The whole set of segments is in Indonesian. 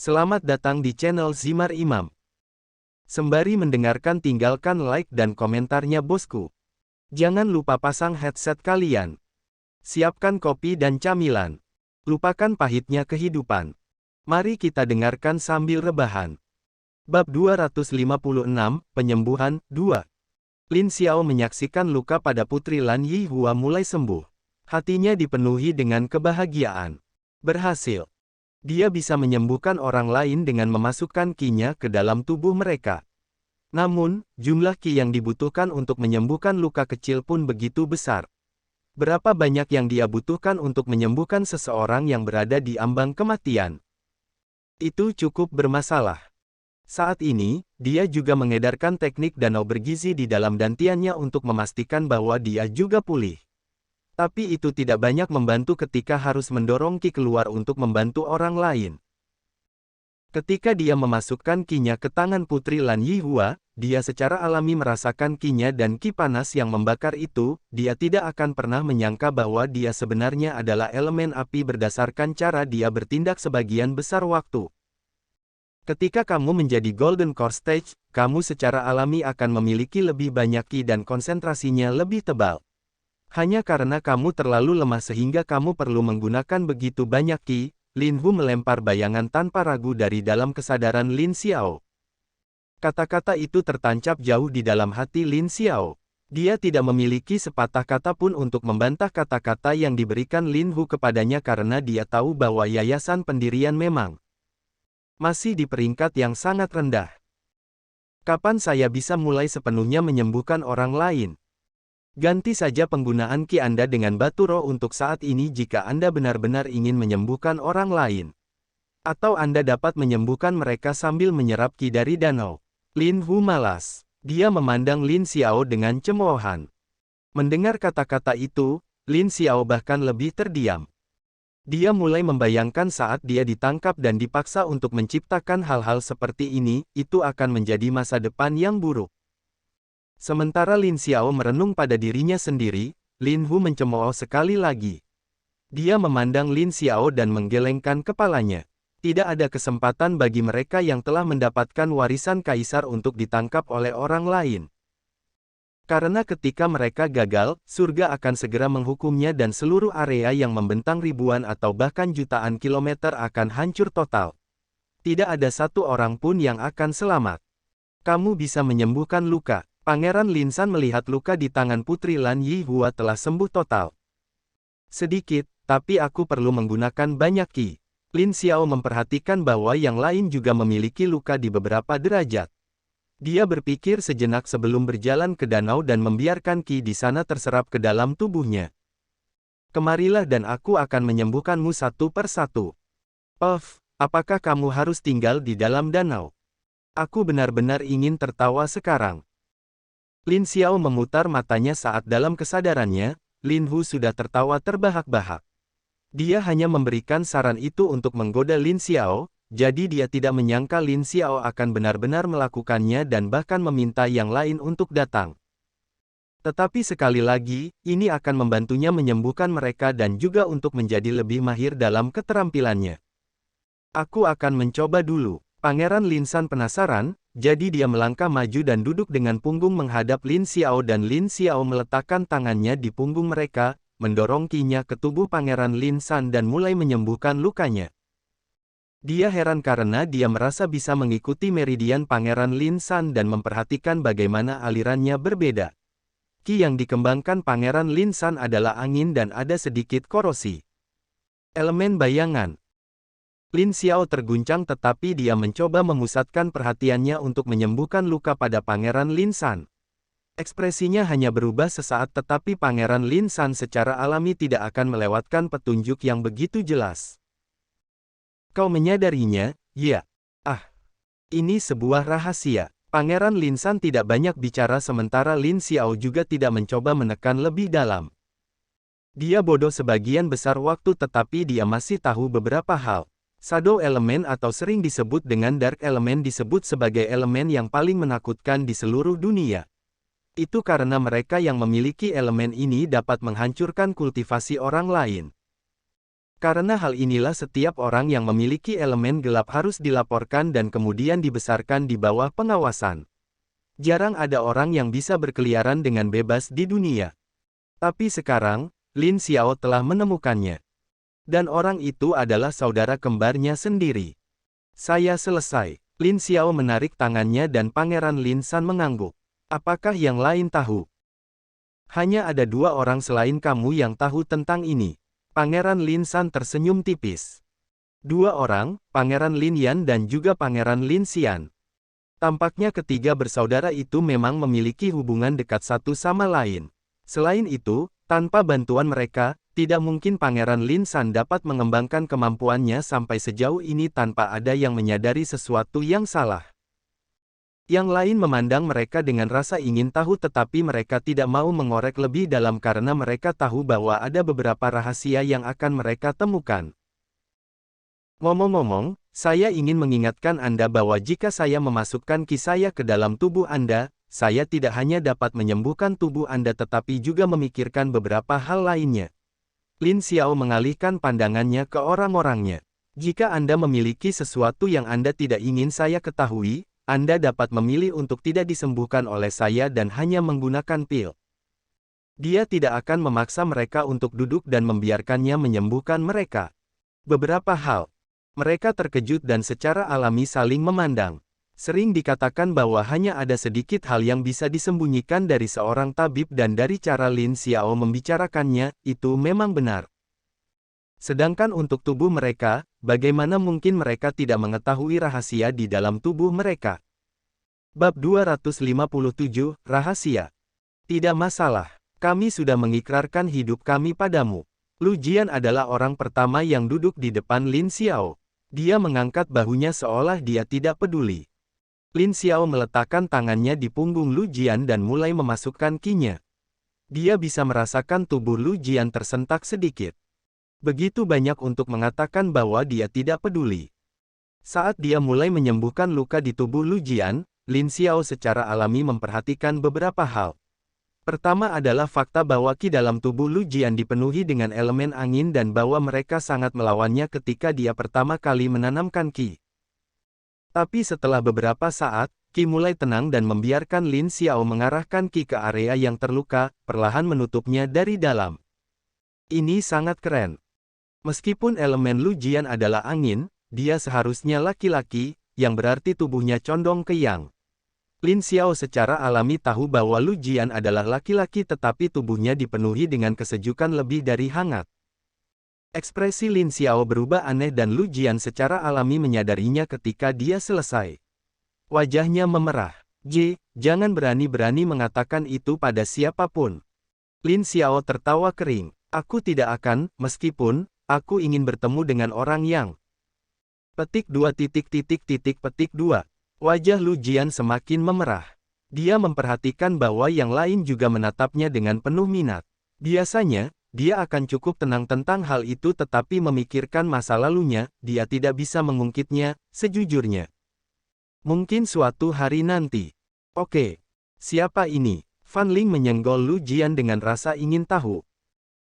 Selamat datang di channel Zimar Imam. Sembari mendengarkan tinggalkan like dan komentarnya bosku. Jangan lupa pasang headset kalian. Siapkan kopi dan camilan. Lupakan pahitnya kehidupan. Mari kita dengarkan sambil rebahan. Bab 256, Penyembuhan, 2. Lin Xiao menyaksikan luka pada putri Lan Yihua mulai sembuh. Hatinya dipenuhi dengan kebahagiaan. Berhasil. Dia bisa menyembuhkan orang lain dengan memasukkan ki-nya ke dalam tubuh mereka. Namun, jumlah ki yang dibutuhkan untuk menyembuhkan luka kecil pun begitu besar. Berapa banyak yang dia butuhkan untuk menyembuhkan seseorang yang berada di ambang kematian? Itu cukup bermasalah. Saat ini, dia juga mengedarkan teknik danau bergizi di dalam dantiannya untuk memastikan bahwa dia juga pulih. Tapi itu tidak banyak membantu ketika harus mendorong ki keluar untuk membantu orang lain. Ketika dia memasukkan ki-nya ke tangan putri Lan Yihua, dia secara alami merasakan ki-nya dan ki panas yang membakar itu. Dia tidak akan pernah menyangka bahwa dia sebenarnya adalah elemen api berdasarkan cara dia bertindak sebagian besar waktu. Ketika kamu menjadi Golden Core Stage, kamu secara alami akan memiliki lebih banyak ki dan konsentrasinya lebih tebal. Hanya karena kamu terlalu lemah sehingga kamu perlu menggunakan begitu banyak ki, Lin Hu melempar bayangan tanpa ragu dari dalam kesadaran Lin Xiao. Kata-kata itu tertancap jauh di dalam hati Lin Xiao. Dia tidak memiliki sepatah kata pun untuk membantah kata-kata yang diberikan Lin Hu kepadanya karena dia tahu bahwa yayasan pendirian memang masih di peringkat yang sangat rendah. Kapan saya bisa mulai sepenuhnya menyembuhkan orang lain? Ganti saja penggunaan ki Anda dengan batu roh untuk saat ini jika Anda benar-benar ingin menyembuhkan orang lain. Atau Anda dapat menyembuhkan mereka sambil menyerap ki dari danau. Lin Hu malas. Dia memandang Lin Xiao dengan cemoohan. Mendengar kata-kata itu, Lin Xiao bahkan lebih terdiam. Dia mulai membayangkan saat dia ditangkap dan dipaksa untuk menciptakan hal-hal seperti ini, itu akan menjadi masa depan yang buruk. Sementara Lin Xiao merenung pada dirinya sendiri, Lin Hu mencemooh sekali lagi. Dia memandang Lin Xiao dan menggelengkan kepalanya. Tidak ada kesempatan bagi mereka yang telah mendapatkan warisan kaisar untuk ditangkap oleh orang lain. Karena ketika mereka gagal, surga akan segera menghukumnya dan seluruh area yang membentang ribuan atau bahkan jutaan kilometer akan hancur total. Tidak ada satu orang pun yang akan selamat. Kamu bisa menyembuhkan luka. Pangeran Lin San melihat luka di tangan putri Lan Yihua telah sembuh total. Sedikit, tapi aku perlu menggunakan banyak ki. Lin Xiao memperhatikan bahwa yang lain juga memiliki luka di beberapa derajat. Dia berpikir sejenak sebelum berjalan ke danau dan membiarkan ki di sana terserap ke dalam tubuhnya. Kemarilah dan aku akan menyembuhkanmu satu persatu. Puff, apakah kamu harus tinggal di dalam danau? Aku benar-benar ingin tertawa sekarang. Lin Xiao memutar matanya saat dalam kesadarannya, Lin Hu sudah tertawa terbahak-bahak. Dia hanya memberikan saran itu untuk menggoda Lin Xiao, jadi dia tidak menyangka Lin Xiao akan benar-benar melakukannya dan bahkan meminta yang lain untuk datang. Tetapi sekali lagi, ini akan membantunya menyembuhkan mereka dan juga untuk menjadi lebih mahir dalam keterampilannya. Aku akan mencoba dulu. Pangeran Lin San penasaran, jadi dia melangkah maju dan duduk dengan punggung menghadap Lin Xiao dan Lin Xiao meletakkan tangannya di punggung mereka, mendorong ki-nya ke tubuh Pangeran Lin San dan mulai menyembuhkan lukanya. Dia heran karena dia merasa bisa mengikuti meridian Pangeran Lin San dan memperhatikan bagaimana alirannya berbeda. Ki yang dikembangkan Pangeran Lin San adalah angin dan ada sedikit korosi. Elemen bayangan. Lin Xiao terguncang tetapi dia mencoba memusatkan perhatiannya untuk menyembuhkan luka pada Pangeran Lin San. Ekspresinya hanya berubah sesaat tetapi Pangeran Lin San secara alami tidak akan melewatkan petunjuk yang begitu jelas. Kau menyadarinya, ya? Ini sebuah rahasia. Pangeran Lin San tidak banyak bicara sementara Lin Xiao juga tidak mencoba menekan lebih dalam. Dia bodoh sebagian besar waktu tetapi dia masih tahu beberapa hal. Shadow elemen atau sering disebut dengan dark elemen disebut sebagai elemen yang paling menakutkan di seluruh dunia. Itu karena mereka yang memiliki elemen ini dapat menghancurkan kultivasi orang lain. Karena hal inilah setiap orang yang memiliki elemen gelap harus dilaporkan dan kemudian dibesarkan di bawah pengawasan. Jarang ada orang yang bisa berkeliaran dengan bebas di dunia. Tapi sekarang, Lin Xiao telah menemukannya. Dan orang itu adalah saudara kembarnya sendiri. Saya selesai. Lin Xiao menarik tangannya dan Pangeran Lin San mengangguk. Apakah yang lain tahu? Hanya ada 2 orang selain kamu yang tahu tentang ini. Pangeran Lin San tersenyum tipis. 2 orang, Pangeran Lin Yan dan juga Pangeran Lin Xian. Tampaknya ketiga bersaudara itu memang memiliki hubungan dekat satu sama lain. Selain itu, tanpa bantuan mereka, tidak mungkin Pangeran Lin San dapat mengembangkan kemampuannya sampai sejauh ini tanpa ada yang menyadari sesuatu yang salah. Yang lain memandang mereka dengan rasa ingin tahu tetapi mereka tidak mau mengorek lebih dalam karena mereka tahu bahwa ada beberapa rahasia yang akan mereka temukan. Ngomong-ngomong, saya ingin mengingatkan Anda bahwa jika saya memasukkan ki saya ke dalam tubuh Anda, saya tidak hanya dapat menyembuhkan tubuh Anda tetapi juga memikirkan beberapa hal lainnya. Lin Xiao mengalihkan pandangannya ke orang-orangnya. Jika Anda memiliki sesuatu yang Anda tidak ingin saya ketahui, Anda dapat memilih untuk tidak disembuhkan oleh saya dan hanya menggunakan pil. Dia tidak akan memaksa mereka untuk duduk dan membiarkannya menyembuhkan mereka. Beberapa hal. Mereka terkejut dan secara alami saling memandang. Sering dikatakan bahwa hanya ada sedikit hal yang bisa disembunyikan dari seorang tabib dan dari cara Lin Xiao membicarakannya, itu memang benar. Sedangkan untuk tubuh mereka, bagaimana mungkin mereka tidak mengetahui rahasia di dalam tubuh mereka? Bab 257, Rahasia. Tidak masalah. Kami sudah mengikrarkan hidup kami padamu. Lu Jian adalah orang pertama yang duduk di depan Lin Xiao. Dia mengangkat bahunya seolah dia tidak peduli. Lin Xiao meletakkan tangannya di punggung Lu Jian dan mulai memasukkan ki-nya. Dia bisa merasakan tubuh Lu Jian tersentak sedikit. Begitu banyak untuk mengatakan bahwa dia tidak peduli. Saat dia mulai menyembuhkan luka di tubuh Lu Jian, Lin Xiao secara alami memperhatikan beberapa hal. Pertama adalah fakta bahwa ki dalam tubuh Lu Jian dipenuhi dengan elemen angin dan bahwa mereka sangat melawannya ketika dia pertama kali menanamkan ki. Tapi setelah beberapa saat, ki mulai tenang dan membiarkan Lin Xiao mengarahkan ki ke area yang terluka, perlahan menutupnya dari dalam. Ini sangat keren. Meskipun elemen Lu Jian adalah angin, dia seharusnya laki-laki, yang berarti tubuhnya condong ke yang. Lin Xiao secara alami tahu bahwa Lu Jian adalah laki-laki tetapi tubuhnya dipenuhi dengan kesejukan lebih dari hangat. Ekspresi Lin Xiao berubah aneh dan Lu Jian secara alami menyadarinya ketika dia selesai. Wajahnya memerah. Jangan berani-berani mengatakan itu pada siapapun. Lin Xiao tertawa kering. Aku tidak akan, meskipun, aku ingin bertemu dengan orang yang. Petik 2. Wajah Lu Jian semakin memerah. Dia memperhatikan bahwa yang lain juga menatapnya dengan penuh minat. Biasanya, dia akan cukup tenang tentang hal itu tetapi memikirkan masa lalunya, dia tidak bisa mengungkitnya, sejujurnya. Mungkin suatu hari nanti. Oke. Siapa ini? Fan Ling menyenggol Lu Jian dengan rasa ingin tahu.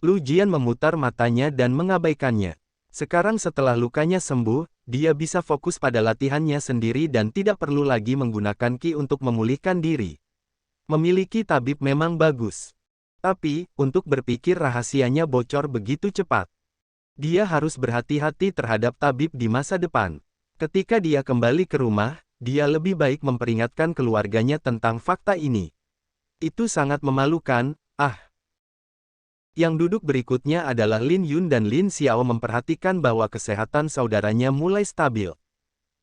Lu Jian memutar matanya dan mengabaikannya. Sekarang setelah lukanya sembuh, dia bisa fokus pada latihannya sendiri dan tidak perlu lagi menggunakan ki untuk memulihkan diri. Memiliki tabib memang bagus. Tapi, untuk berpikir rahasianya bocor begitu cepat. Dia harus berhati-hati terhadap tabib di masa depan. Ketika dia kembali ke rumah, dia lebih baik memperingatkan keluarganya tentang fakta ini. Itu sangat memalukan, Yang duduk berikutnya adalah Lin Yun dan Lin Xiao memperhatikan bahwa kesehatan saudaranya mulai stabil.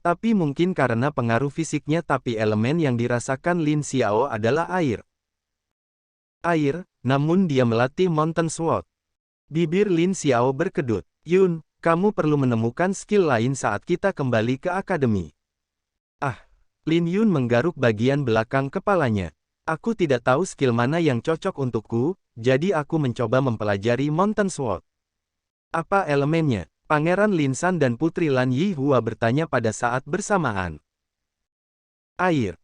Tapi mungkin karena pengaruh fisiknya tapi elemen yang dirasakan Lin Xiao adalah air. Namun dia melatih Mountain Sword. Bibir Lin Xiao berkedut. Yun, kamu perlu menemukan skill lain saat kita kembali ke akademi. Lin Yun menggaruk bagian belakang kepalanya. Aku tidak tahu skill mana yang cocok untukku, jadi aku mencoba mempelajari Mountain Sword. Apa elemennya? Pangeran Lin San dan Putri Lan Yihua bertanya pada saat bersamaan. Air.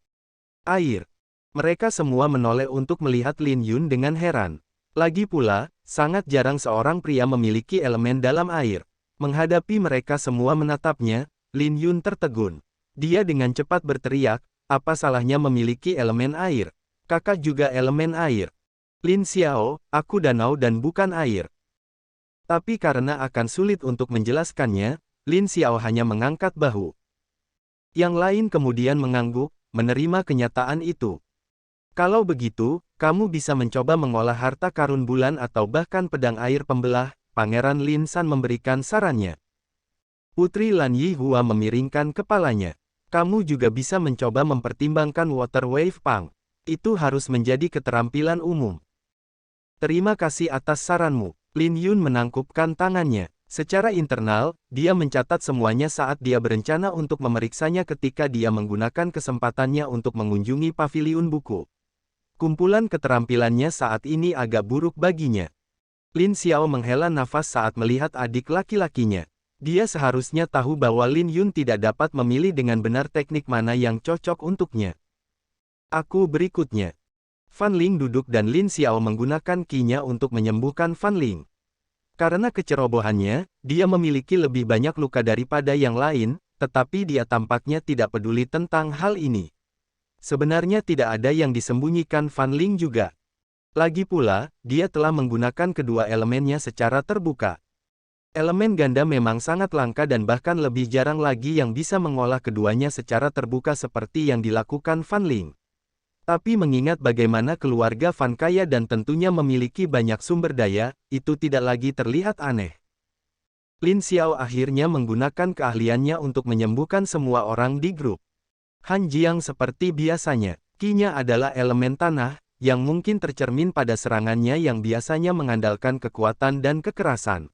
Mereka semua menoleh untuk melihat Lin Yun dengan heran. Lagi pula, sangat jarang seorang pria memiliki elemen dalam air. Menghadapi mereka semua menatapnya, Lin Yun tertegun. Dia dengan cepat berteriak, apa salahnya memiliki elemen air? Kakak juga elemen air. Lin Xiao, aku danau dan bukan air. Tapi karena akan sulit untuk menjelaskannya, Lin Xiao hanya mengangkat bahu. Yang lain kemudian mengangguk, menerima kenyataan itu. Kalau begitu, kamu bisa mencoba mengolah harta karun bulan atau bahkan pedang air pembelah, Pangeran Lin San memberikan sarannya. Putri Lan Yihua memiringkan kepalanya. Kamu juga bisa mencoba mempertimbangkan Water Wave Pang. Itu harus menjadi keterampilan umum. Terima kasih atas saranmu. Lin Yun menangkupkan tangannya. Secara internal, dia mencatat semuanya saat dia berencana untuk memeriksanya ketika dia menggunakan kesempatannya untuk mengunjungi paviliun buku. Kumpulan keterampilannya saat ini agak buruk baginya. Lin Xiao menghela nafas saat melihat adik laki-lakinya. Dia seharusnya tahu bahwa Lin Yun tidak dapat memilih dengan benar teknik mana yang cocok untuknya. Aku berikutnya. Fan Ling duduk dan Lin Xiao menggunakan ki-nya untuk menyembuhkan Fan Ling. Karena kecerobohannya, dia memiliki lebih banyak luka daripada yang lain, tetapi dia tampaknya tidak peduli tentang hal ini. Sebenarnya tidak ada yang disembunyikan Fan Ling juga. Lagi pula, dia telah menggunakan kedua elemennya secara terbuka. Elemen ganda memang sangat langka dan bahkan lebih jarang lagi yang bisa mengolah keduanya secara terbuka seperti yang dilakukan Fan Ling. Tapi mengingat bagaimana keluarga Fan kaya dan tentunya memiliki banyak sumber daya, itu tidak lagi terlihat aneh. Lin Xiao akhirnya menggunakan keahliannya untuk menyembuhkan semua orang di grup. Han Jiang seperti biasanya, ki-nya adalah elemen tanah, yang mungkin tercermin pada serangannya yang biasanya mengandalkan kekuatan dan kekerasan.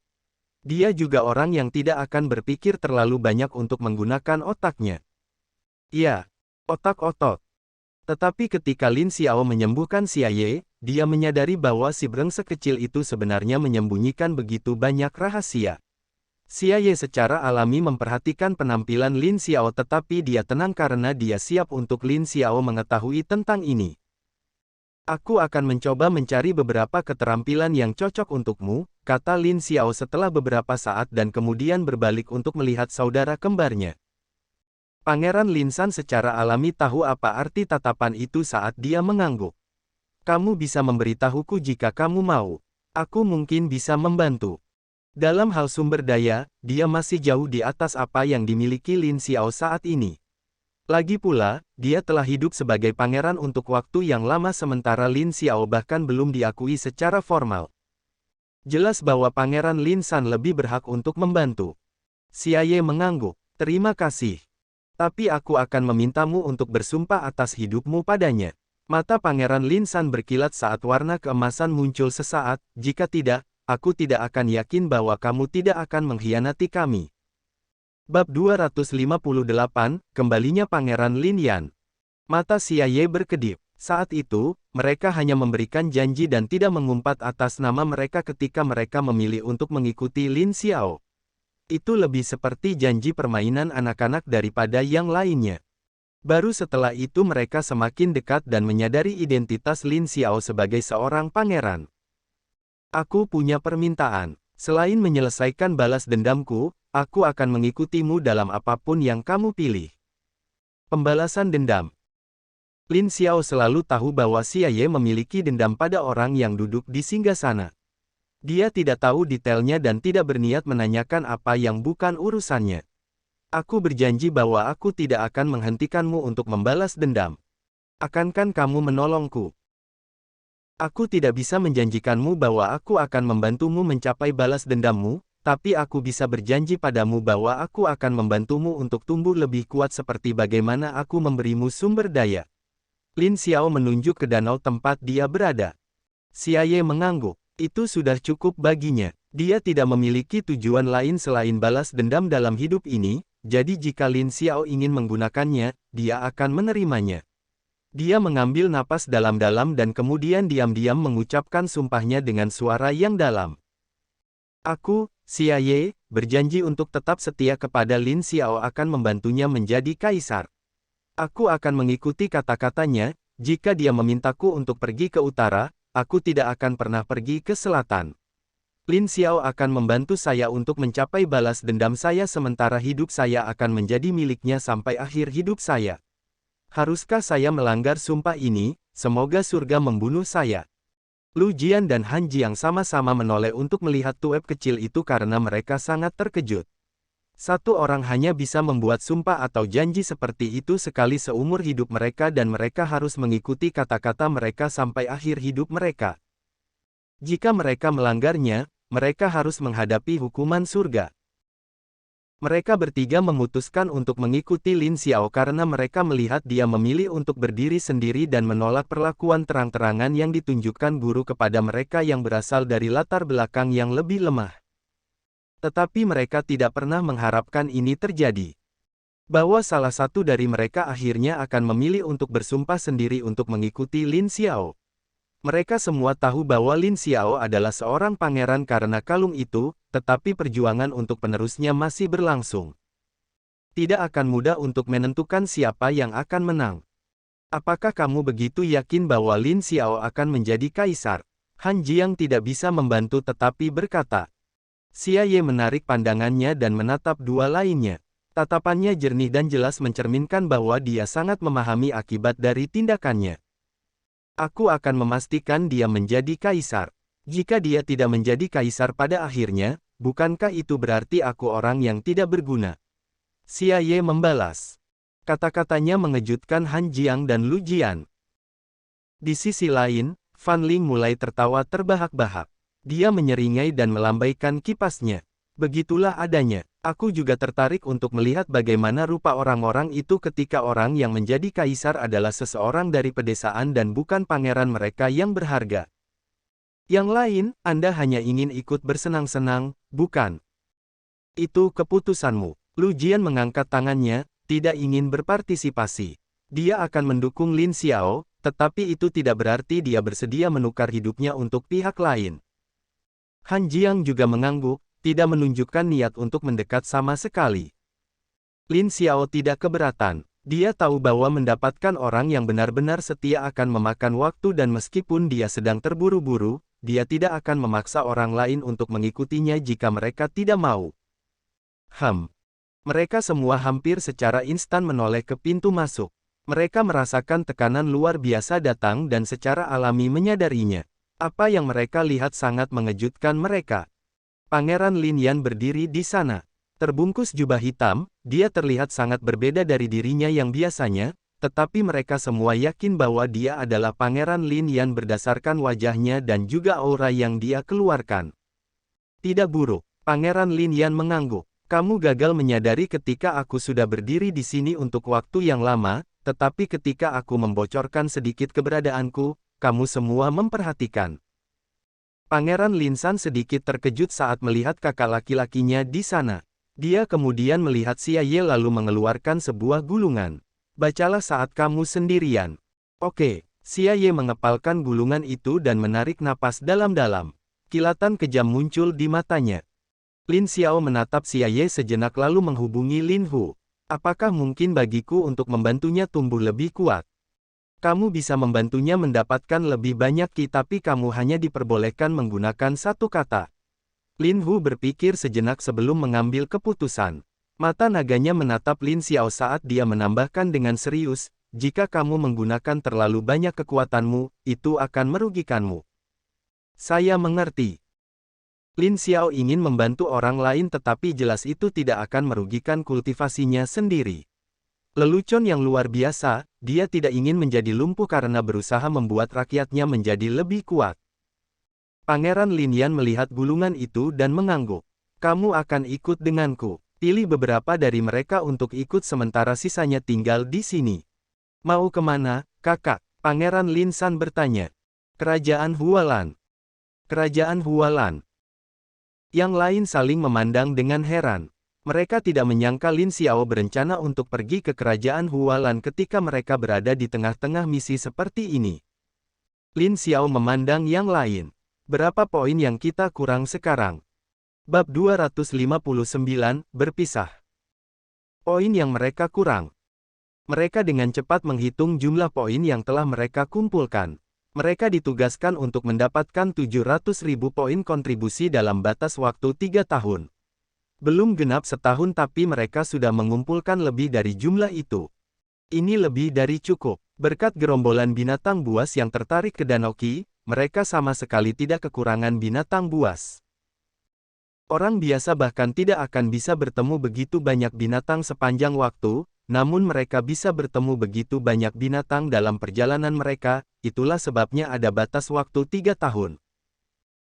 Dia juga orang yang tidak akan berpikir terlalu banyak untuk menggunakan otaknya. Ya, otak-otot. Tetapi ketika Lin Xiao menyembuhkan Xia Ye, dia menyadari bahwa si brengsek kecil itu sebenarnya menyembunyikan begitu banyak rahasia. Xia Ye secara alami memperhatikan penampilan Lin Xiao tetapi dia tenang karena dia siap untuk Lin Xiao mengetahui tentang ini. Aku akan mencoba mencari beberapa keterampilan yang cocok untukmu, kata Lin Xiao setelah beberapa saat dan kemudian berbalik untuk melihat saudara kembarnya. Pangeran Lin San secara alami tahu apa arti tatapan itu saat dia mengangguk. Kamu bisa memberitahuku jika kamu mau. Aku mungkin bisa membantu. Dalam hal sumber daya, dia masih jauh di atas apa yang dimiliki Lin Xiao saat ini. Lagi pula, dia telah hidup sebagai pangeran untuk waktu yang lama sementara Lin Xiao bahkan belum diakui secara formal. Jelas bahwa Pangeran Lin San lebih berhak untuk membantu. Xia Ye mengangguk. Terima kasih. Tapi aku akan memintamu untuk bersumpah atas hidupmu padanya. Mata Pangeran Lin San berkilat saat warna keemasan muncul sesaat, jika tidak, aku tidak akan yakin bahwa kamu tidak akan mengkhianati kami. Bab 258, Kembalinya Pangeran Lin Yan. Mata Xia Ye berkedip. Saat itu, mereka hanya memberikan janji dan tidak mengumpat atas nama mereka ketika mereka memilih untuk mengikuti Lin Xiao. Itu lebih seperti janji permainan anak-anak daripada yang lainnya. Baru setelah itu mereka semakin dekat dan menyadari identitas Lin Xiao sebagai seorang pangeran. Aku punya permintaan. Selain menyelesaikan balas dendamku, aku akan mengikutimu dalam apapun yang kamu pilih. Pembalasan dendam. Lin Xiao selalu tahu bahwa Xia Ye memiliki dendam pada orang yang duduk di singgasana. Dia tidak tahu detailnya dan tidak berniat menanyakan apa yang bukan urusannya. Aku berjanji bahwa aku tidak akan menghentikanmu untuk membalas dendam. Akankah kamu menolongku? Aku tidak bisa menjanjikanmu bahwa aku akan membantumu mencapai balas dendammu, tapi aku bisa berjanji padamu bahwa aku akan membantumu untuk tumbuh lebih kuat seperti bagaimana aku memberimu sumber daya. Lin Xiao menunjuk ke danau tempat dia berada. Xia Ye mengangguk. Itu sudah cukup baginya. Dia tidak memiliki tujuan lain selain balas dendam dalam hidup ini, jadi jika Lin Xiao ingin menggunakannya, dia akan menerimanya. Dia mengambil napas dalam-dalam dan kemudian diam-diam mengucapkan sumpahnya dengan suara yang dalam. Aku, Xia Ye, berjanji untuk tetap setia kepada Lin Xiao akan membantunya menjadi kaisar. Aku akan mengikuti kata-katanya, jika dia memintaku untuk pergi ke utara, aku tidak akan pernah pergi ke selatan. Lin Xiao akan membantu saya untuk mencapai balas dendam saya sementara hidup saya akan menjadi miliknya sampai akhir hidup saya. Haruskah saya melanggar sumpah ini? Semoga surga membunuh saya. Lu Jian dan Han Jiang sama-sama menoleh untuk melihat tueb kecil itu karena mereka sangat terkejut. Satu orang hanya bisa membuat sumpah atau janji seperti itu sekali seumur hidup mereka dan mereka harus mengikuti kata-kata mereka sampai akhir hidup mereka. Jika mereka melanggarnya, mereka harus menghadapi hukuman surga. Mereka bertiga memutuskan untuk mengikuti Lin Xiao karena mereka melihat dia memilih untuk berdiri sendiri dan menolak perlakuan terang-terangan yang ditunjukkan guru kepada mereka yang berasal dari latar belakang yang lebih lemah. Tetapi mereka tidak pernah mengharapkan ini terjadi. Bahwa salah satu dari mereka akhirnya akan memilih untuk bersumpah sendiri untuk mengikuti Lin Xiao. Mereka semua tahu bahwa Lin Xiao adalah seorang pangeran karena kalung itu, tetapi perjuangan untuk penerusnya masih berlangsung. Tidak akan mudah untuk menentukan siapa yang akan menang. Apakah kamu begitu yakin bahwa Lin Xiao akan menjadi kaisar? Han Jiang tidak bisa membantu tetapi berkata. Xia Ye menarik pandangannya dan menatap dua lainnya. Tatapannya jernih dan jelas mencerminkan bahwa dia sangat memahami akibat dari tindakannya. Aku akan memastikan dia menjadi kaisar. Jika dia tidak menjadi kaisar pada akhirnya, bukankah itu berarti aku orang yang tidak berguna? Xia Ye membalas. Kata-katanya mengejutkan Han Jiang dan Lu Jian. Di sisi lain, Fan Ling mulai tertawa terbahak-bahak. Dia menyeringai dan melambaikan kipasnya. Begitulah adanya. Aku juga tertarik untuk melihat bagaimana rupa orang-orang itu ketika orang yang menjadi kaisar adalah seseorang dari pedesaan dan bukan pangeran mereka yang berharga. Yang lain, Anda hanya ingin ikut bersenang-senang, bukan? Itu keputusanmu. Lu Jian mengangkat tangannya, tidak ingin berpartisipasi. Dia akan mendukung Lin Xiao, tetapi itu tidak berarti dia bersedia menukar hidupnya untuk pihak lain. Han Jiang juga mengangguk, tidak menunjukkan niat untuk mendekat sama sekali. Lin Xiao tidak keberatan. Dia tahu bahwa mendapatkan orang yang benar-benar setia akan memakan waktu dan meskipun dia sedang terburu-buru, dia tidak akan memaksa orang lain untuk mengikutinya jika mereka tidak mau. Mereka semua hampir secara instan menoleh ke pintu masuk. Mereka merasakan tekanan luar biasa datang dan secara alami menyadarinya. Apa yang mereka lihat sangat mengejutkan mereka. Pangeran Lin Yan berdiri di sana. Terbungkus jubah hitam, dia terlihat sangat berbeda dari dirinya yang biasanya, tetapi mereka semua yakin bahwa dia adalah Pangeran Lin Yan berdasarkan wajahnya dan juga aura yang dia keluarkan. Tidak buruk, Pangeran Lin Yan mengangguk. Kamu gagal menyadari ketika aku sudah berdiri di sini untuk waktu yang lama, tetapi ketika aku membocorkan sedikit keberadaanku, kamu semua memperhatikan. Pangeran Lin San sedikit terkejut saat melihat kakak laki-lakinya di sana. Dia kemudian melihat Xia Ye lalu mengeluarkan sebuah gulungan. Bacalah saat kamu sendirian. Oke, Xia Ye mengepalkan gulungan itu dan menarik napas dalam-dalam. Kilatan kejam muncul di matanya. Lin Xiao menatap Xia Ye sejenak lalu menghubungi Lin Hu. Apakah mungkin bagiku untuk membantunya tumbuh lebih kuat? Kamu bisa membantunya mendapatkan lebih banyak ki tapi kamu hanya diperbolehkan menggunakan satu kata. Lin Hu berpikir sejenak sebelum mengambil keputusan. Mata naganya menatap Lin Xiao saat dia menambahkan dengan serius, jika kamu menggunakan terlalu banyak kekuatanmu, itu akan merugikanmu. Saya mengerti. Lin Xiao ingin membantu orang lain tetapi jelas itu tidak akan merugikan kultivasinya sendiri. Lelucon yang luar biasa, dia tidak ingin menjadi lumpuh karena berusaha membuat rakyatnya menjadi lebih kuat. Pangeran Lin Yan melihat gulungan itu dan mengangguk. Kamu akan ikut denganku. Pilih beberapa dari mereka untuk ikut sementara sisanya tinggal di sini. Mau kemana, kakak? Pangeran Lin San bertanya. Kerajaan Hualan. Kerajaan Hualan. Yang lain saling memandang dengan heran. Mereka tidak menyangka Lin Xiao berencana untuk pergi ke kerajaan Hualan ketika mereka berada di tengah-tengah misi seperti ini. Lin Xiao memandang yang lain. Berapa poin yang kita kurang sekarang? Bab 259, berpisah. Poin yang mereka kurang. Mereka dengan cepat menghitung jumlah poin yang telah mereka kumpulkan. Mereka ditugaskan untuk mendapatkan 700.000 poin kontribusi dalam batas waktu 3 tahun. Belum genap setahun tapi mereka sudah mengumpulkan lebih dari jumlah itu. Ini lebih dari cukup. Berkat gerombolan binatang buas yang tertarik ke Danau Qi, mereka sama sekali tidak kekurangan binatang buas. Orang biasa bahkan tidak akan bisa bertemu begitu banyak binatang sepanjang waktu, namun mereka bisa bertemu begitu banyak binatang dalam perjalanan mereka, itulah sebabnya ada batas waktu 3 tahun.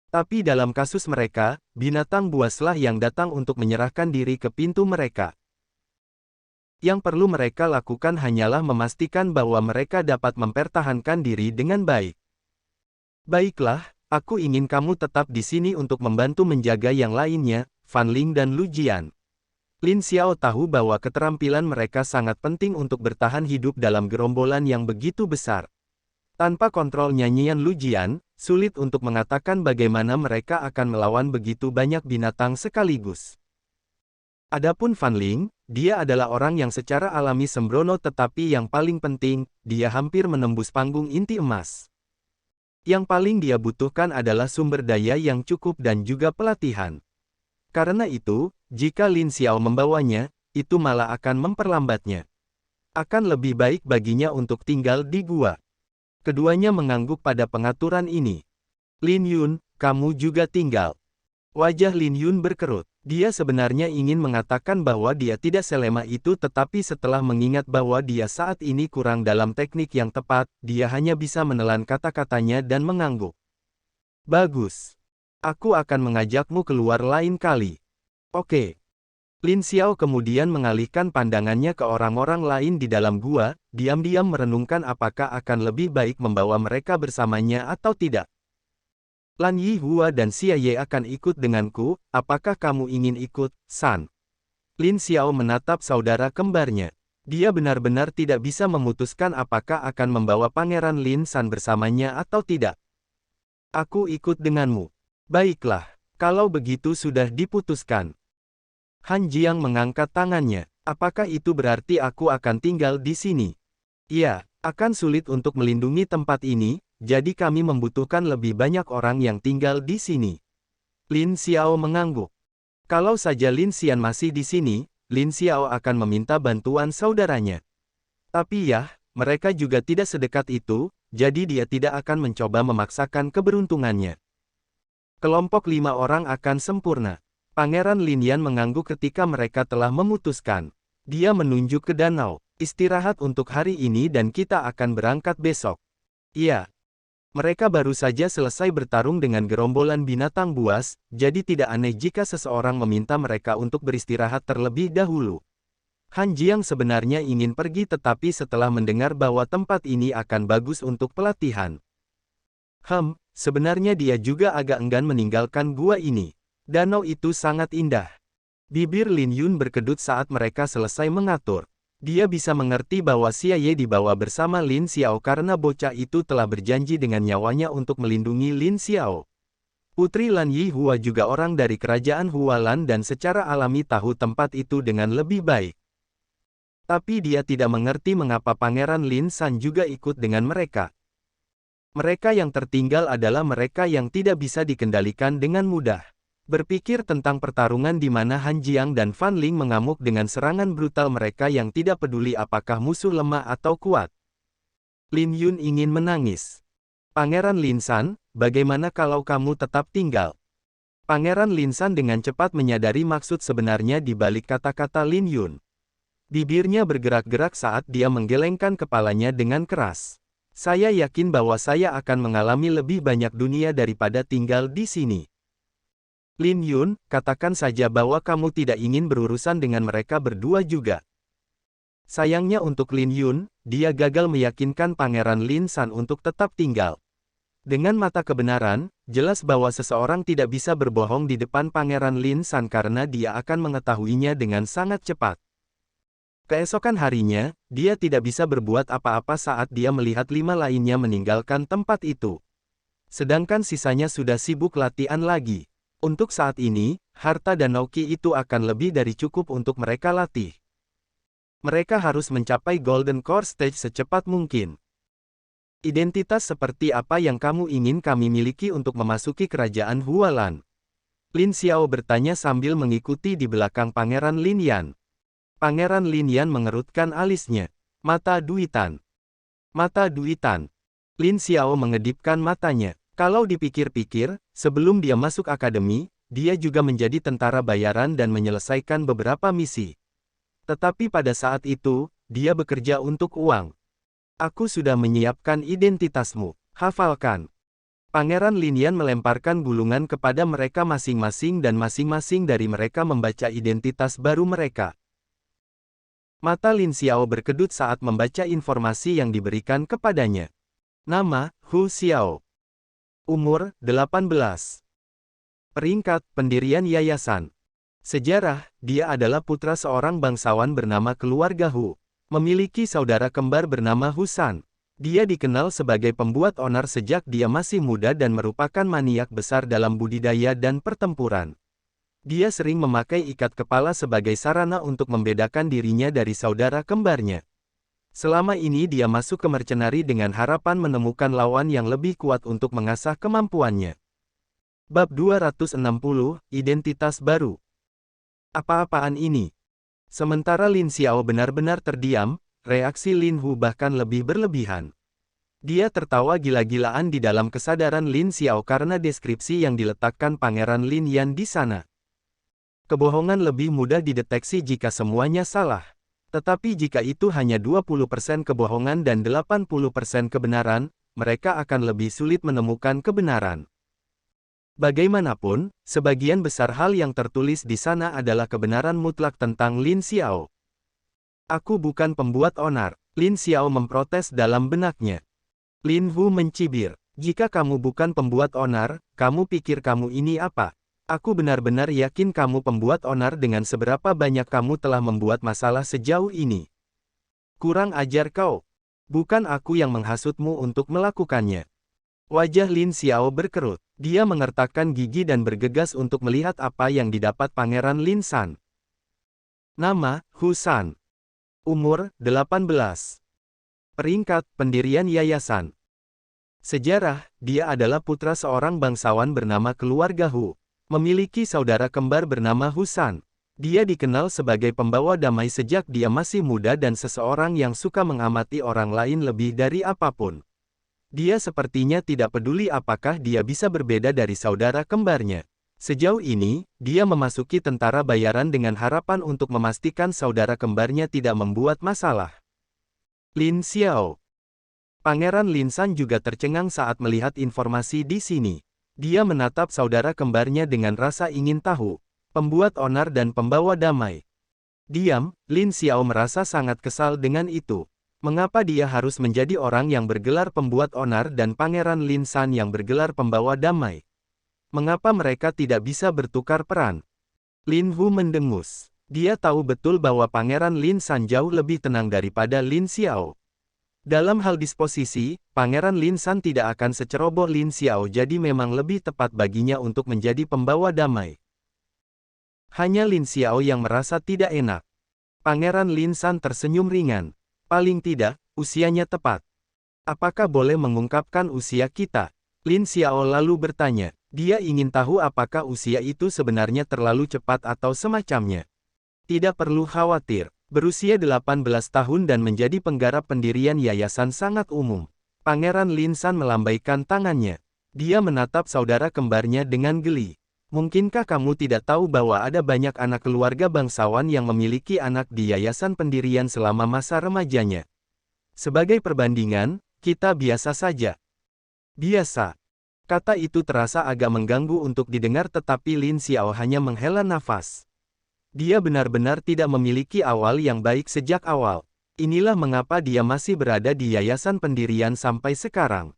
Tapi dalam kasus mereka, binatang buaslah yang datang untuk menyerahkan diri ke pintu mereka. Yang perlu mereka lakukan hanyalah memastikan bahwa mereka dapat mempertahankan diri dengan baik. Baiklah, aku ingin kamu tetap di sini untuk membantu menjaga yang lainnya, Fan Ling dan Lu Jian. Lin Xiao tahu bahwa keterampilan mereka sangat penting untuk bertahan hidup dalam gerombolan yang begitu besar. Tanpa kontrol nyanyian Lu Jian, sulit untuk mengatakan bagaimana mereka akan melawan begitu banyak binatang sekaligus. Adapun Fan Ling, dia adalah orang yang secara alami sembrono tetapi yang paling penting, dia hampir menembus panggung inti emas. Yang paling dia butuhkan adalah sumber daya yang cukup dan juga pelatihan. Karena itu, jika Lin Xiao membawanya, itu malah akan memperlambatnya. Akan lebih baik baginya untuk tinggal di gua. Keduanya mengangguk pada pengaturan ini. Lin Yun, kamu juga tinggal. Wajah Lin Yun berkerut. Dia sebenarnya ingin mengatakan bahwa dia tidak selema itu tetapi setelah mengingat bahwa dia saat ini kurang dalam teknik yang tepat, dia hanya bisa menelan kata-katanya dan mengangguk. Bagus. Aku akan mengajakmu keluar lain kali. Oke. Lin Xiao kemudian mengalihkan pandangannya ke orang-orang lain di dalam gua, diam-diam merenungkan apakah akan lebih baik membawa mereka bersamanya atau tidak. Lan Yihua dan Xia Ye akan ikut denganku, apakah kamu ingin ikut, San? Lin Xiao menatap saudara kembarnya. Dia benar-benar tidak bisa memutuskan apakah akan membawa Pangeran Lin San bersamanya atau tidak. Aku ikut denganmu. Baiklah, kalau begitu sudah diputuskan. Han Jiang mengangkat tangannya. Apakah itu berarti aku akan tinggal di sini? Iya, akan sulit untuk melindungi tempat ini, jadi kami membutuhkan lebih banyak orang yang tinggal di sini. Lin Xiao mengangguk. Kalau saja Lin Xian masih di sini, Lin Xiao akan meminta bantuan saudaranya. Tapi ya, mereka juga tidak sedekat itu, jadi dia tidak akan mencoba memaksakan keberuntungannya. Kelompok 5 orang akan sempurna. Pangeran Lin Yan mengangguk ketika mereka telah memutuskan. Dia menunjuk ke danau. Istirahat untuk hari ini dan kita akan berangkat besok. Iya. Mereka baru saja selesai bertarung dengan gerombolan binatang buas, jadi tidak aneh jika seseorang meminta mereka untuk beristirahat terlebih dahulu. Han Jiang sebenarnya ingin pergi tetapi setelah mendengar bahwa tempat ini akan bagus untuk pelatihan. Sebenarnya dia juga agak enggan meninggalkan gua ini. Danau itu sangat indah. Bibir Lin Yun berkedut saat mereka selesai mengatur. Dia bisa mengerti bahwa Xia Ye dibawa bersama Lin Xiao karena bocah itu telah berjanji dengan nyawanya untuk melindungi Lin Xiao. Putri Lan Yihua juga orang dari kerajaan Hualan dan secara alami tahu tempat itu dengan lebih baik. Tapi dia tidak mengerti mengapa Pangeran Lin San juga ikut dengan mereka. Mereka yang tertinggal adalah mereka yang tidak bisa dikendalikan dengan mudah. Berpikir tentang pertarungan di mana Han Jiang dan Fan Ling mengamuk dengan serangan brutal mereka yang tidak peduli apakah musuh lemah atau kuat. Lin Yun ingin menangis. Pangeran Lin San, bagaimana kalau kamu tetap tinggal? Pangeran Lin San dengan cepat menyadari maksud sebenarnya di balik kata-kata Lin Yun. Bibirnya bergerak-gerak saat dia menggelengkan kepalanya dengan keras. Saya yakin bahwa saya akan mengalami lebih banyak dunia daripada tinggal di sini. Lin Yun, katakan saja bahwa kamu tidak ingin berurusan dengan mereka berdua juga. Sayangnya untuk Lin Yun, dia gagal meyakinkan Pangeran Lin San untuk tetap tinggal. Dengan mata kebenaran, jelas bahwa seseorang tidak bisa berbohong di depan Pangeran Lin San karena dia akan mengetahuinya dengan sangat cepat. Keesokan harinya, dia tidak bisa berbuat apa-apa saat dia melihat 5 lainnya meninggalkan tempat itu. Sedangkan sisanya sudah sibuk latihan lagi. Untuk saat ini, harta Danau Qi itu akan lebih dari cukup untuk mereka latih. Mereka harus mencapai Golden Core Stage secepat mungkin. Identitas seperti apa yang kamu ingin kami miliki untuk memasuki kerajaan Hualan? Lin Xiao bertanya sambil mengikuti di belakang Pangeran Lin Yan. Pangeran Lin Yan mengerutkan alisnya. Mata duitan. Mata duitan. Lin Xiao mengedipkan matanya. Kalau dipikir-pikir, sebelum dia masuk akademi, dia juga menjadi tentara bayaran dan menyelesaikan beberapa misi. Tetapi pada saat itu, dia bekerja untuk uang. Aku sudah menyiapkan identitasmu. Hafalkan. Pangeran Lin Yan melemparkan bulungan kepada mereka masing-masing dan masing-masing dari mereka membaca identitas baru mereka. Mata Lin Xiao berkedut saat membaca informasi yang diberikan kepadanya. Nama, Hu Xiao. Umur, 18. Peringkat, pendirian yayasan. Sejarah, dia adalah putra seorang bangsawan bernama keluarga Hu. Memiliki saudara kembar bernama Husan. Dia dikenal sebagai pembuat onar sejak dia masih muda dan merupakan maniak besar dalam budidaya dan pertempuran. Dia sering memakai ikat kepala sebagai sarana untuk membedakan dirinya dari saudara kembarnya. Selama ini dia masuk ke mercenari dengan harapan menemukan lawan yang lebih kuat untuk mengasah kemampuannya. Bab 260, Identitas Baru. Apa-apaan ini? Sementara Lin Xiao benar-benar terdiam, reaksi Lin Hu bahkan lebih berlebihan. Dia tertawa gila-gilaan di dalam kesadaran Lin Xiao karena deskripsi yang diletakkan Pangeran Lin Yan di sana. Kebohongan lebih mudah dideteksi jika semuanya salah. Tetapi jika itu hanya 20% kebohongan dan 80% kebenaran, mereka akan lebih sulit menemukan kebenaran. Bagaimanapun, sebagian besar hal yang tertulis di sana adalah kebenaran mutlak tentang Lin Xiao. Aku bukan pembuat onar, Lin Xiao memprotes dalam benaknya. Lin Hu mencibir, jika kamu bukan pembuat onar, kamu pikir kamu ini apa? Aku benar-benar yakin kamu pembuat onar dengan seberapa banyak kamu telah membuat masalah sejauh ini. Kurang ajar kau. Bukan aku yang menghasutmu untuk melakukannya. Wajah Lin Xiao berkerut. Dia mengertakkan gigi dan bergegas untuk melihat apa yang didapat Pangeran Lin San. Nama, Hu San. Umur, 18. Peringkat, pendirian yayasan. Sejarah, dia adalah putra seorang bangsawan bernama keluarga Hu. Memiliki saudara kembar bernama Hu San. Dia dikenal sebagai pembawa damai sejak dia masih muda dan seseorang yang suka mengamati orang lain lebih dari apapun. Dia sepertinya tidak peduli apakah dia bisa berbeda dari saudara kembarnya. Sejauh ini, dia memasuki tentara bayaran dengan harapan untuk memastikan saudara kembarnya tidak membuat masalah. Lin Xiao. Pangeran Lin San juga tercengang saat melihat informasi di sini. Dia menatap saudara kembarnya dengan rasa ingin tahu. Pembuat onar dan pembawa damai. Diam, Lin Xiao merasa sangat kesal dengan itu. Mengapa dia harus menjadi orang yang bergelar pembuat onar dan Pangeran Lin San yang bergelar pembawa damai? Mengapa mereka tidak bisa bertukar peran? Lin Hu mendengus. Dia tahu betul bahwa Pangeran Lin San jauh lebih tenang daripada Lin Xiao. Dalam hal disposisi, Pangeran Lin San tidak akan seceroboh Lin Xiao, jadi memang lebih tepat baginya untuk menjadi pembawa damai. Hanya Lin Xiao yang merasa tidak enak. Pangeran Lin San tersenyum ringan. Paling tidak, usianya tepat. Apakah boleh mengungkapkan usia kita? Lin Xiao lalu bertanya. Dia ingin tahu apakah usia itu sebenarnya terlalu cepat atau semacamnya. Tidak perlu khawatir. Berusia 18 tahun dan menjadi penggarap pendirian yayasan sangat umum. Pangeran Lin San melambaikan tangannya. Dia menatap saudara kembarnya dengan geli. Mungkinkah kamu tidak tahu bahwa ada banyak anak keluarga bangsawan yang memiliki anak di yayasan pendirian selama masa remajanya? Sebagai perbandingan, kita biasa saja. Biasa. Kata itu terasa agak mengganggu untuk didengar, tetapi Lin Xiao hanya menghela nafas. Dia benar-benar tidak memiliki awal yang baik sejak awal. Inilah mengapa dia masih berada di yayasan pendirian sampai sekarang.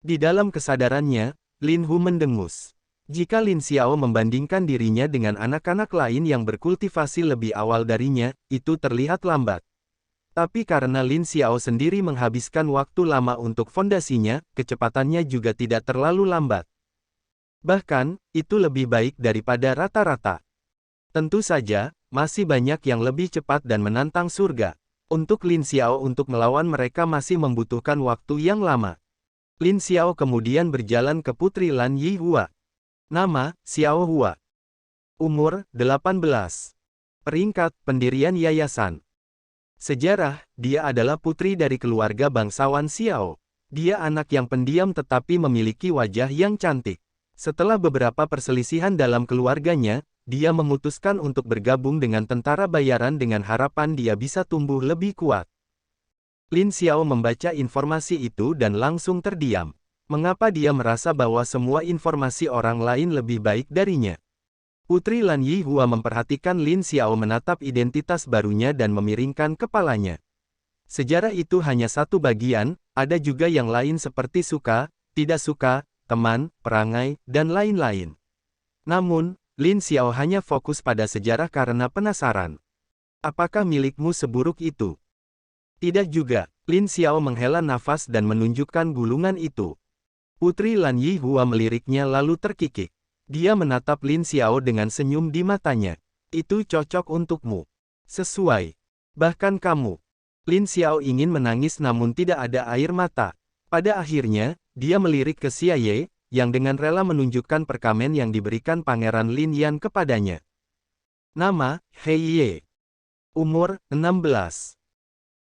Di dalam kesadarannya, Lin Hu mendengus. Jika Lin Xiao membandingkan dirinya dengan anak-anak lain yang berkultivasi lebih awal darinya, itu terlihat lambat. Tapi karena Lin Xiao sendiri menghabiskan waktu lama untuk fondasinya, kecepatannya juga tidak terlalu lambat. Bahkan, itu lebih baik daripada rata-rata. Tentu saja, masih banyak yang lebih cepat dan menantang surga. Untuk Lin Xiao untuk melawan mereka masih membutuhkan waktu yang lama. Lin Xiao kemudian berjalan ke Putri Lan Yihua. Nama, Xiao Hua. Umur, 18. Peringkat, pendirian yayasan. Sejarah, dia adalah putri dari keluarga bangsawan Xiao. Dia anak yang pendiam tetapi memiliki wajah yang cantik. Setelah beberapa perselisihan dalam keluarganya, dia memutuskan untuk bergabung dengan tentara bayaran dengan harapan dia bisa tumbuh lebih kuat. Lin Xiao membaca informasi itu dan langsung terdiam. Mengapa dia merasa bahwa semua informasi orang lain lebih baik darinya? Putri Lan Yihua memperhatikan Lin Xiao menatap identitas barunya dan memiringkan kepalanya. Sejarah itu hanya satu bagian, ada juga yang lain seperti suka, tidak suka, teman, perangai, dan lain-lain. Namun, Lin Xiao hanya fokus pada sejarah karena penasaran. Apakah milikmu seburuk itu? Tidak juga. Lin Xiao menghela nafas dan menunjukkan gulungan itu. Putri Lan Yihua meliriknya lalu terkikik. Dia menatap Lin Xiao dengan senyum di matanya. Itu cocok untukmu. Sesuai. Bahkan kamu. Lin Xiao ingin menangis namun tidak ada air mata. Pada akhirnya, dia melirik ke Xia Ye, yang dengan rela menunjukkan perkamen yang diberikan Pangeran Lin Yan kepadanya. Nama, Hei Ye. Umur, 16.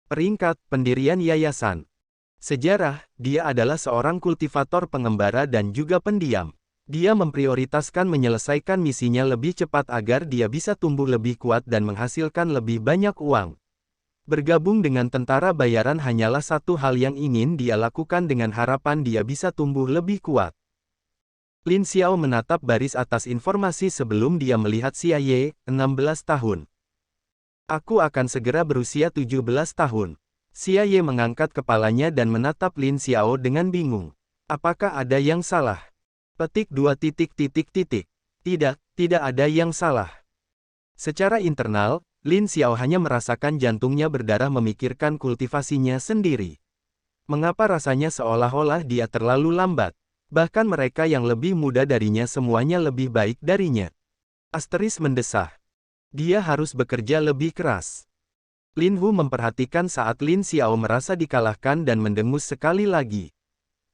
Peringkat, pendirian yayasan. Sejarah, dia adalah seorang kultivator pengembara dan juga pendiam. Dia memprioritaskan menyelesaikan misinya lebih cepat agar dia bisa tumbuh lebih kuat dan menghasilkan lebih banyak uang. Bergabung dengan tentara bayaran hanyalah satu hal yang ingin dia lakukan dengan harapan dia bisa tumbuh lebih kuat. Lin Xiao menatap baris atas informasi sebelum dia melihat Xia Ye, 16 tahun. Aku akan segera berusia 17 tahun. Xia Ye mengangkat kepalanya dan menatap Lin Xiao dengan bingung. Apakah ada yang salah? Petik 2 titik titik titik. Tidak, tidak ada yang salah. Secara internal, Lin Xiao hanya merasakan jantungnya berdarah memikirkan kultivasinya sendiri. Mengapa rasanya seolah-olah dia terlalu lambat? Bahkan mereka yang lebih muda darinya semuanya lebih baik darinya. Asteris mendesah. Dia harus bekerja lebih keras. Lin Hu memperhatikan saat Lin Xiao merasa dikalahkan dan mendengus sekali lagi.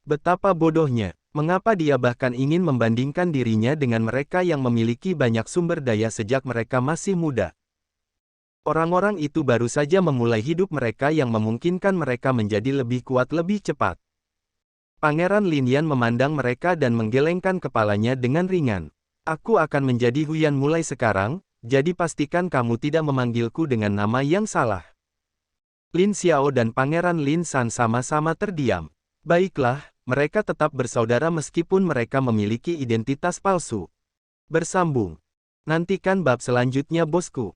Betapa bodohnya. Mengapa dia bahkan ingin membandingkan dirinya dengan mereka yang memiliki banyak sumber daya sejak mereka masih muda. Orang-orang itu baru saja memulai hidup mereka yang memungkinkan mereka menjadi lebih kuat lebih cepat. Pangeran Lin Yan memandang mereka dan menggelengkan kepalanya dengan ringan. Aku akan menjadi Huyan mulai sekarang, jadi pastikan kamu tidak memanggilku dengan nama yang salah. Lin Xiao dan Pangeran Lin San sama-sama terdiam. Baiklah, mereka tetap bersaudara meskipun mereka memiliki identitas palsu. Bersambung. Nantikan bab selanjutnya bosku.